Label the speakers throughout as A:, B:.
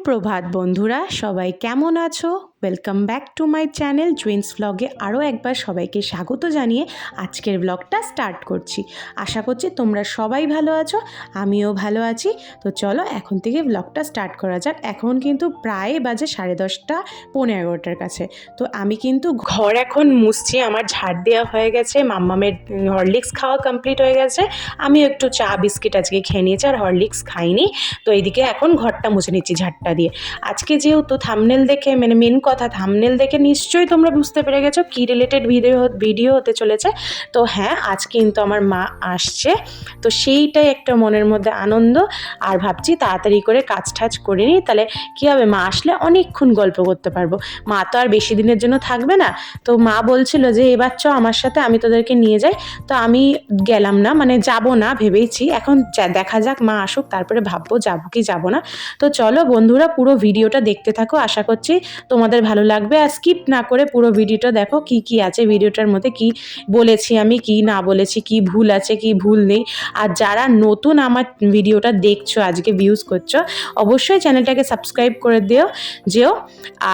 A: সুপ্রভাত বন্ধুরা, সবাই কেমন আছো? Welcome back to my channel জুইন্স ব্লগে আরও একবার সবাইকে স্বাগত জানিয়ে আজকের ব্লগটা স্টার্ট করছি। আশা করছি তোমরা সবাই ভালো আছো, আমিও ভালো আছি। তো চলো এখন থেকে ব্লগটা স্টার্ট করা যাক। এখন কিন্তু প্রায় বাজে 10:30, 11:15 কাছে। তো আমি কিন্তু ঘর এখন মুছছি, আমার ঝাড় দেওয়া হয়ে গেছে, মাম্মামের হরলিক্স খাওয়া কমপ্লিট হয়ে গেছে। আমি একটু চা বিস্কিট আজকে খেয়ে নিয়েছি, আর হরলিক্স খাইনি। তো এইদিকে এখন ঘরটা মুছে নিচ্ছি ঝাড়টা দিয়ে। আজকে যেহেতু থাম্বনেল দেখে মেন কথা থাম্বনেল দেখে নিশ্চয়ই তোমরা বুঝতে পেরে গেছো কি রিলেটেড ভিডিও হতে চলেছে। তো হ্যাঁ, আজ কিন্তু আমার মা আসছে, তো সেইটাই একটা মনের মধ্যে আনন্দ। আর ভাবছি তাড়াতাড়ি করে কাজ টাজ করে নিই, তাহলে কী হবে, মা আসলে অনেকক্ষণ গল্প করতে পারবো। মা তো আর বেশি দিনের জন্য থাকবে না। তো মা বলছিল যে এবার চ আমার সাথে, আমি তোদেরকে নিয়ে যাই। তো আমি গেলাম না, মানে যাব না ভেবেইছি। এখন দেখা যাক, মা আসুক তারপরে ভাববো যাবো কি যাবো না। তো চলো বন্ধুরা, পুরো ভিডিওটা দেখতে থাকো, আশা করছি তোমাদের ভালো লাগবে। আর স্কিপ না করে পুরো ভিডিওটা দেখো, কি কি আছে ভিডিওটার মধ্যে, কি বলেছি আমি, কি না বলেছি, কি ভুল আছে কি ভুল নেই। আর যারা নতুন আমার ভিডিওটা দেখছো, আজকে ভিউজ করছো, অবশ্যই চ্যানেলটাকে সাবস্ক্রাইব করে যেও।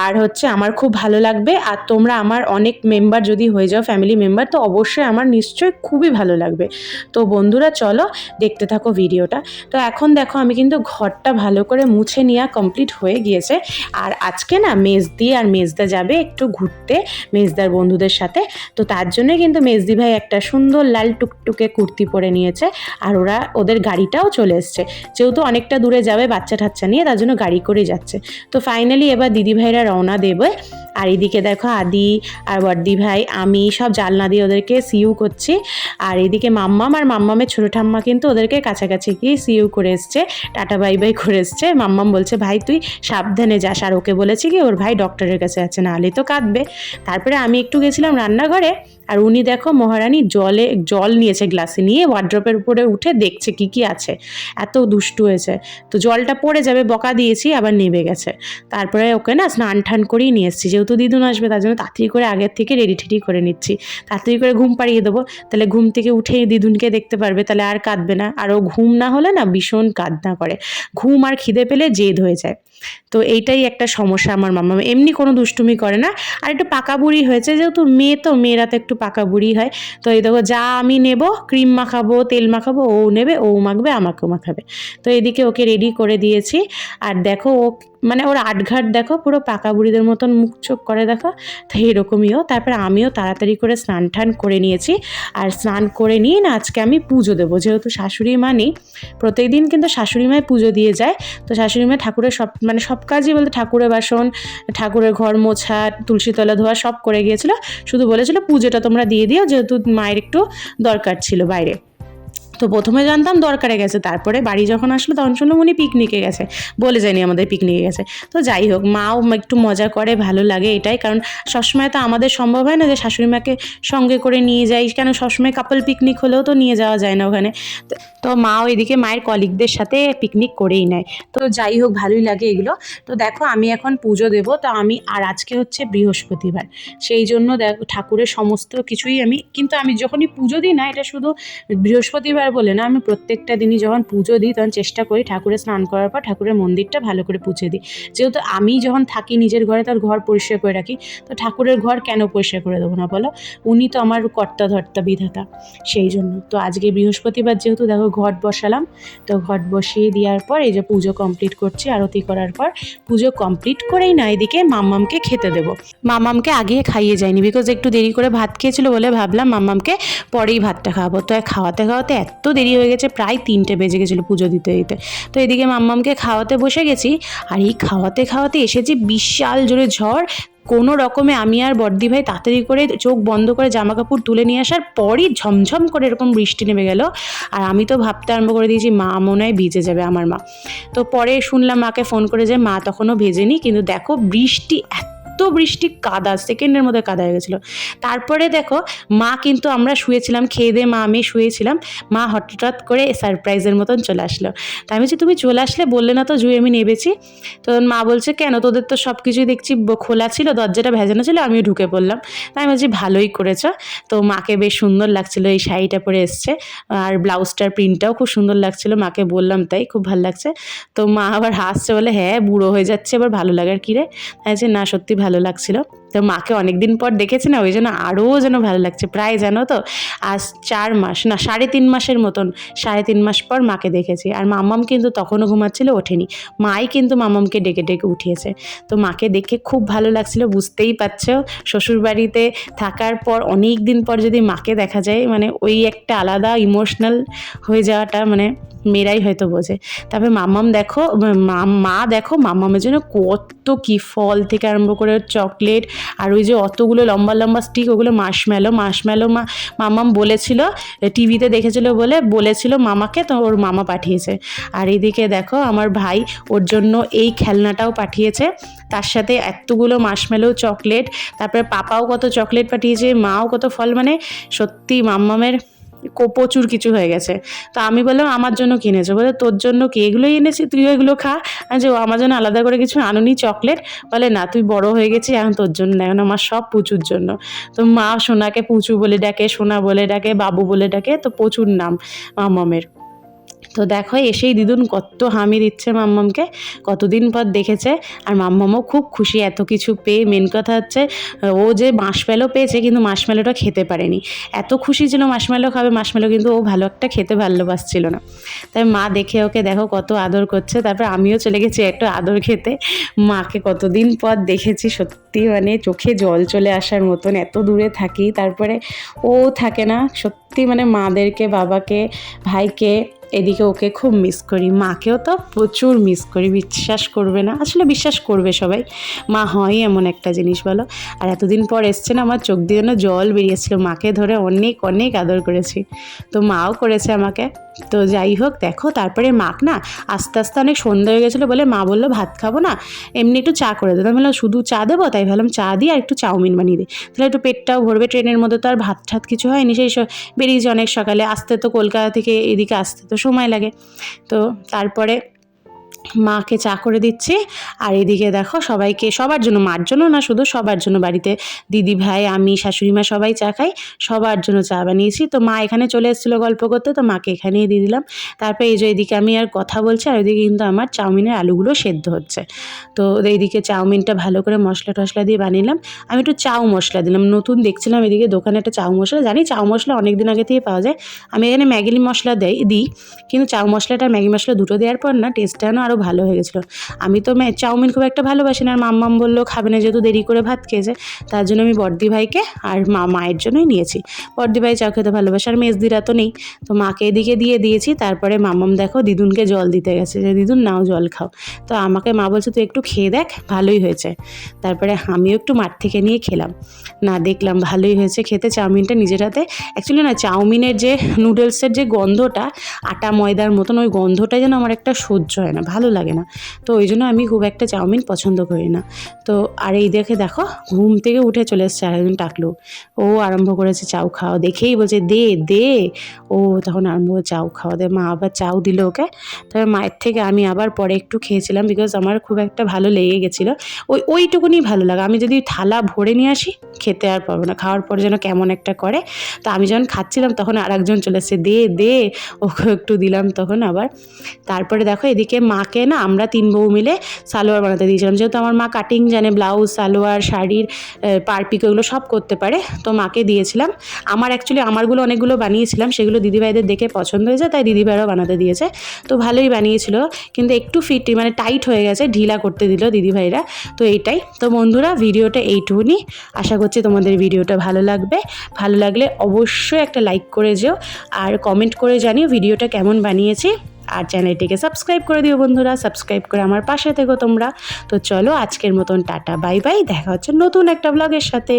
A: আর আমার খুব ভালো লাগবে। আর তোমরা আমার অনেক মেম্বার যদি হয়ে যাও, ফ্যামিলি মেম্বার, তো অবশ্যই আমার নিশ্চয়ই খুবই ভালো লাগবে। তো বন্ধুরা চলো দেখতে থাকো ভিডিওটা। তো এখন দেখো, আমি কিন্তু ঘরটা ভালো করে মুছে নেওয়া কমপ্লিট হয়ে গিয়েছে। আর আজকে না মেজদি আর মেজদা যাবে একটু ঘুরতে মেজদার বন্ধুদের সাথে। তো তার জন্যই কিন্তু মেজদি ভাই একটা সুন্দর লাল টুকটুকে কুর্তি পরে নিয়েছে। আর ওদের গাড়িটাও চলে এসছে, যেহেতু অনেকটা দূরে যাবে বাচ্চা ঠাচ্চা নিয়ে, তার জন্য গাড়ি করে যাচ্ছে। তো ফাইনালি এবার দিদিভাইরা রওনা দেবে। আর এদিকে দেখো আদি আর বর্দি ভাই, আমি সব জালনা দিয়ে ওদেরকে সিইউ করছি। আর এদিকে মাম্মাম আর মাম্মামের ছোটো ঠাম্মা কিন্তু ওদেরকে কাছাকাছি গিয়ে সিইউ করে এসছে, টাটা বাই বাই করে এসছে। মাম্মাম বলছে ভাই তুই সাবধানে যাস, আর ওকে বলেছি কি ওর ভাই ডক্টরের কাছে আছে, না হলে তো কাঁদবে। তারপরে আমি একটু গেছিলাম রান্নাঘরে, আর উনি দেখো মহারানী জল নিয়েছে গ্লাসে, নিয়ে ওয়ার্ড্রপের উপরে উঠে দেখছে কি কি আছে। এত দুষ্টু হয়েছে। তো জলটা পড়ে যাবে বকা দিয়েছি, আবার নেমে গেছে। তারপরে ওকে না স্নান টান করেই নিয়ে এসেছি, যেহেতু দিদুন আসবে তার জন্য তাড়াতাড়ি করে আগের থেকে রেডি ঠেডি করে নিচ্ছি। তাড়াতাড়ি করে ঘুম পাড়িয়ে দেবো, তাহলে ঘুম থেকে উঠেই দিদুনকে দেখতে পারবে, তাহলে আর কাঁদবে না। আর ও ঘুম না হলে না ভীষণ কাঁদনা করে, ঘুম আর খিদে পেলে জেদ হয়ে যায়। তো এইটাই একটা সমস্যা আমার মাম্মা, এমনি কোনো দুষ্টুমি করে না। আর একটু পাকা বুড়ি হয়েছে, যেহেতু মেয়ে, তো মেয়েরা তো একটু পাকা বুড়ি হয়। তো এই দেখো, যা আমি নেব, ক্রিম মাখাবো তেল মাখাবো, ও নেবে, ও মাখবে, আমাকেও মাখাবে। তো এদিকে ওকে রেডি করে দিয়েছি। আর দেখো ও ওর আটঘাট দেখো, পুরো পাকা বুড়িদের মতন মুখ চোখ করে দেখো। তো এরকমইও। তারপরে আমিও তাড়াতাড়ি করে স্নান টান করে নিয়েছি। আর স্নান করে নিয়ে না আজকে আমি পুজো দেবো, যেহেতু শাশুড়ি মা নেই। প্রত্যেকদিন কিন্তু শাশুড়ি মাই পুজো দিয়ে যায়। তো শাশুড়ি মা ঠাকুরের সব কাজই বলতে, ঠাকুরের বাসন, ঠাকুরের ঘর মোছা, তুলসী তলা ধোয়া সব করে গিয়েছিল। শুধু বলেছিল পুজোটা তোমরা দিয়ে দিও, যেহেতু মায়ের একটু দরকার ছিল বাইরে। তো প্রথমে জানতাম দরকারে গেছে, তারপরে বাড়ি যখন আসলো তখন শুনলাম উনি পিকনিকে গেছে, বলে যায়নি আমাদের পিকনিকে গেছে। তো যাই হোক, মাও একটু মজা করে, ভালো লাগে এটাই। কারণ সবসময় তো আমাদের সম্ভব হয় না যে শাশুড়ি মাকে সঙ্গে করে নিয়ে যাই, কেন সবসময় কাপল পিকনিক হলেও তো নিয়ে যাওয়া যায় না ওখানে। তো মাও এদিকে মায়ের কলিগদের সাথে পিকনিক করেই নেয়। তো যাই হোক, ভালোই লাগে এগুলো। তো দেখো আমি এখন পুজো দেবো। তো আর আজকে হচ্ছে বৃহস্পতিবার, সেই জন্য দেখো ঠাকুরের সমস্ত কিছুই আমি যখনই পুজো দিই না, এটা শুধু বৃহস্পতিবার বলে না, আমি প্রত্যেকটা দিনই যখন পুজো দিই তখন চেষ্টা করি ঠাকুরের স্নান করার পর ঠাকুরের মন্দিরটা ভালো করে পুছে দিই। যেহেতু আমি যখন থাকি নিজের ঘরে, তার ঘর পরিষ্কার করে রাখি, তো ঠাকুরের ঘর কেন পরিষ্কার করে দেবো না বলো? উনি তো আমার কর্তা ধর্তা বিধাতা, সেই জন্য। তো আজকে বৃহস্পতিবার যেহেতু দেখো ঘট বসালাম। তো ঘট বসিয়ে দেওয়ার পর এই যে পুজো কমপ্লিট করছি, আরতি করার পর পুজো কমপ্লিট করেই না এদিকে মাম্মামকে খেতে দেবো। মাম্মামকে আগে খাইয়ে যায়নি, বিকজ একটু দেরি করে ভাত খেয়েছিল বলে ভাবলাম মাম্মামকে পরেই ভাতটা খাওয়াবো। তো খাওয়াতে খাওয়াতে এত দেরি হয়ে গেছে, প্রায় 3টে বেজে গেছিলো পুজো দিতে দিতে। তো এদিকে মাম্মামকে খাওয়াতে বসে গেছি। আর এই খাওয়াতে খাওয়াতে এসেছি বিশাল জোরে ঝড়। কোনো রকমে আমি আর বর্দি ভাই তাড়াতাড়ি করে চোখ বন্ধ করে জামা কাপড় তুলে নিয়ে আসার পরই ঝমঝম করে এরকম বৃষ্টি নেমে গেল। আর আমি তো ভাবতে আরম্ভ করে দিয়েছি মা মনে হয় ভিজে যাবে, আমার মা। তো পরে শুনলাম মাকে ফোন করে যে মা তখনও ভেজেনি, কিন্তু দেখো বৃষ্টি এত বৃষ্টি, কাদা, সেকেন্ডের মধ্যে কাদা হয়ে গেছিলো। তারপরে দেখো মা কিন্তু আমরা শুয়েছিলাম, খেয়ে দিয়ে মা আমি শুয়েছিলাম, মা হঠাৎ করে সারপ্রাইজের মতন চলে আসলো। তাই আমি বলছি তুমি চলে আসলে, বললে না তো জুই আমি নেবেছি। তো মা বলছে কেন, তোদের তো সব কিছুই দেখছি খোলা ছিল, দরজাটা ভেজানো ছিল, আমিও ঢুকে পড়লাম। তাই আমি বলছি ভালোই করেছ। তো মাকে বেশ সুন্দর লাগছিল, এই শাড়িটা পরে এসছে, আর ব্লাউজটার প্রিন্টটাও খুব সুন্দর লাগছিল, মাকে বললাম তাই খুব ভালো লাগছে। তো মা আবার হাসছে, বলে হ্যাঁ বুড়ো হয়ে যাচ্ছে আবার ভালো লাগার কী রে। তাই যে না সত্যি ভালো লাগছিল। তো মাকে অনেকদিন পর দেখেছি না, ওই জন্য আরও যেন ভালো লাগছে। প্রায় জানো তো আজ 4 মাস না 3.5 মাসের মতন, 3.5 মাস পর মাকে দেখেছি। আর মাম্মাম কিন্তু তখনও ঘুমাচ্ছিল, ওঠেনি, মাই কিন্তু মাম্মামকে ডেকে ডেকে উঠিয়েছে। তো মাকে দেখে খুব ভালো লাগছিল, বুঝতেই পারছো শ্বশুরবাড়িতে থাকার পর অনেক দিন পর যদি মাকে দেখা যায়, মানে ওই একটা আলাদা ইমোশনাল হয়ে যাওয়াটা মানে মেয়েরাই হয়তো বোঝে। তারপরে মাম্মাম দেখো, মা দেখো মাম্মামের জন্য কত কি ফল থেকে আরম্ভ করে চকলেট, আর ওই যে অতগুলো লম্বা লম্বা স্টিক, ওগুলো মাশমেলো মাম্মাম বলেছিল, টিভিতে দেখেছিল বলে বলেছিল মামাকে, তো ওর মামা পাঠিয়েছে। আর এদিকে দেখো আমার ভাই ওর জন্য এই খেলনাটাও পাঠিয়েছে, তার সাথে এতগুলো মাশমেলো, চকলেট, তারপরে পাপাও কত চকলেট পাঠিয়েছে, মাও কত ফল, মানে সত্যি মাম্মামের প্রচুর কিছু হয়ে গেছে। তো আমি বললাম আমার জন্য কিনেছো, বলে তোর জন্য কি, এগুলোই এনেছি, তুইও এগুলো খা। যে ও আমার জন্য আলাদা করে কিছু আনুনি চকলেট, বলে না তুই বড় হয়ে গেছিস এখন তোর জন্য, এখন আমার সব পুচুর জন্য। তো মা সোনাকে পুচু বলে ডাকে, সোনা বলে ডাকে, বাবু বলে ডাকে, তো প্রচুর নাম মাম্মামের। তো দেখো এসেই দিদুন কত হামি দিচ্ছে মাম্মামকে, কতদিন পর দেখেছে। আর মাম্মামও খুব খুশি এত কিছু পেয়ে। মেন কথা হচ্ছে ও যে মাশমেলো পেয়েছে, কিন্তু মাশমেলোটা খেতে পারেনি, এত খুশি ছিল মাশমেলো খাবে, মাশমেলো কিন্তু ও ভালো একটা খেতে ভালোবাসছিল না। তাই মা দেখে ওকে দেখো কত আদর করছে। তারপর আমিও চলে গেছি একটু আদর খেতে, মাকে কতদিন পর দেখেছি, সত্যি মানে চোখে জল চলে আসার মতন, এত দূরে থাকি, তারপরে ও থাকে না, সত্যি মানে মাদেরকে, বাবাকে, ভাইকে, এদিকে ওকে খুব মিস করি, মাকেও তো প্রচুর মিস করি, বিশ্বাস করবে না, আসলে বিশ্বাস করবে সবাই, মা হয় এমন একটা জিনিস বলো। আর এতদিন পর এসছে না, আমার চোখ দিয়ে যেন জল বেরিয়েছিল, মাকে ধরে অনেক অনেক আদর করেছি, তো মাও করেছে আমাকে। তো যাই হোক দেখো তারপরে মাক না আস্তে আস্তে অনেক সন্ধ্যা হয়ে গেছিলো বলে মা বললো ভাত খাবো না, এমনি একটু চা করে দেবো। আমি বললাম শুধু চা দেবো, তাই ভাবলাম চা দিই আর একটু চাউমিন বানিয়ে দিই, তাহলে একটু পেটটাও ভরবে, ট্রেনের মধ্যে তো আর ভাত ঠাত কিছু হয়নি, সেই বেরিয়েছে অনেক সকালে, আসতে তো কলকাতা থেকে এদিকে আসতে তো সময় লাগে। তো তারপরে মাকে চা করে দিচ্ছি, আর এদিকে দেখো সবাইকে, সবার জন্য, মার জন্য না শুধু, সবার জন্য, বাড়িতে দিদি ভাই, আমি, শাশুড়ি মা সবাই চা খাই, সবার জন্য চা বানিয়েছি। তো মা এখানে চলে এসেছিলো গল্প করতে, তো মাকে এখানেই দিয়ে দিলাম। তারপরে এই যে এদিকে আমি আর কথা বলছি, আর ওইদিকে কিন্তু আমার চাউমিনের আলুগুলো সেদ্ধ হচ্ছে। তো এইদিকে চাউমিনটা ভালো করে মশলা টশলা দিয়ে বানিলাম, আমি একটু চাউ মশলা দিলাম, নতুন দেখছিলাম এদিকে দোকানে একটা চাউ মশলা, জানি চাউ মশলা অনেক দিন আগে থেকে পাওয়া যায়, আমি এখানে ম্যাগি মশলা দিই, কিন্তু চাউ মশলাটা ম্যাগি মশলা দুটো দেওয়ার পর না টেস্টটা যেন আরও ভালো হয়ে গেছিলো। আমি তো চাউমিন খুব একটা ভালোবাসি না, আর মাম্মাম বললো খাবে না, যেহেতু দেরি করে ভাত খেয়েছে, তার জন্য আমি বড়দি ভাইকে আর মায়ের জন্যই নিয়েছি। বড়দি ভাই চাউ খেতে ভালোবাসে, আর মেজদিরা তো নেই, তো মাকে এদিকে দিয়ে দিয়েছি। তারপরে মাম্মাম দেখো দিদুনকে জল দিতে গেছে, যে দিদুন নাও জল খাও, তো আমাকে মা বলছে তুই একটু খেয়ে দেখ, ভালোই হয়েছে। তারপরে আমিও একটু মাঠ থেকে নিয়ে খেলাম, না দেখলাম ভালোই হয়েছে খেতে চাউমিনটা নিজের হাতে। অ্যাকচুয়ালি না চাউমিনের যে নুডলসের যে গন্ধটা, আটা ময়দার মতন, ওই গন্ধটা যেন আমার একটা সহ্য হয় না, ভালো লাগে না, তো ওই জন্য আমি খুব একটা চাউমিন পছন্দ করি না। তো আর এই দেখো ঘুম থেকে উঠে চলে এসছে আরেকজন টাকলু, ও আরম্ভ করেছে চাউ খাওয়া, দেখেই বলছে দে দে, ও তখন আরম্ভ করে চাউ খাওয়া, দে মা আবার চাউ দিল ওকে। তবে মায়ের থেকে আমি আবার পরে একটু খেয়েছিলাম, বিকজ আমার খুব একটা ভালো লেগে গেছিলো, ওইটুকুনি ভালো লাগে, আমি যদি থালা ভরে নিয়ে আসি খেতে আর পারবো না, খাওয়ার পরে যেন কেমন একটা করে। তো আমি যখন খাচ্ছিলাম তখন আর একজন চলে এসছে, দে দে, ওকে একটু দিলাম তখন আবার। তারপরে দেখো এদিকে মাকে না আমরা 3 বউ মিলে সালোয়ার বানাতে দিয়েছিলাম, যেহেতু আমার মা কাটিং জানে, ব্লাউজ, সালোয়ার, শাড়ির পারপিক ওগুলো সব করতে পারে, তো মাকে দিয়েছিলাম। আমার অ্যাকচুয়ালি আমারগুলো অনেকগুলো বানিয়েছিলাম, সেগুলো দিদিভাইদের দেখে পছন্দ হয়েছে, তাই দিদিভাইরাও বানাতে দিয়েছে, তো ভালোই বানিয়েছিল, কিন্তু একটু ফিট মানে টাইট হয়ে গেছে, ঢিলা করতে দিল দিদিভাইরা। তো এইটাই তো বন্ধুরা, ভিডিওটা এইটুকুনি, আশা করছি তোমাদের ভিডিওটা ভালো লাগবে, ভালো লাগলে অবশ্যই একটা লাইক করে যেও, আর কমেন্ট করে জানিও ভিডিওটা কেমন বানিয়েছি, আর চ্যানেলটিকে সাবস্ক্রাইব করে দিও বন্ধুরা, সাবস্ক্রাইব করে আমার পাশে থেকো তোমরা। তো চলো আজকের মতন টাটা বাই বাই, দেখা হচ্ছে নতুন একটা ব্লগের সাথে।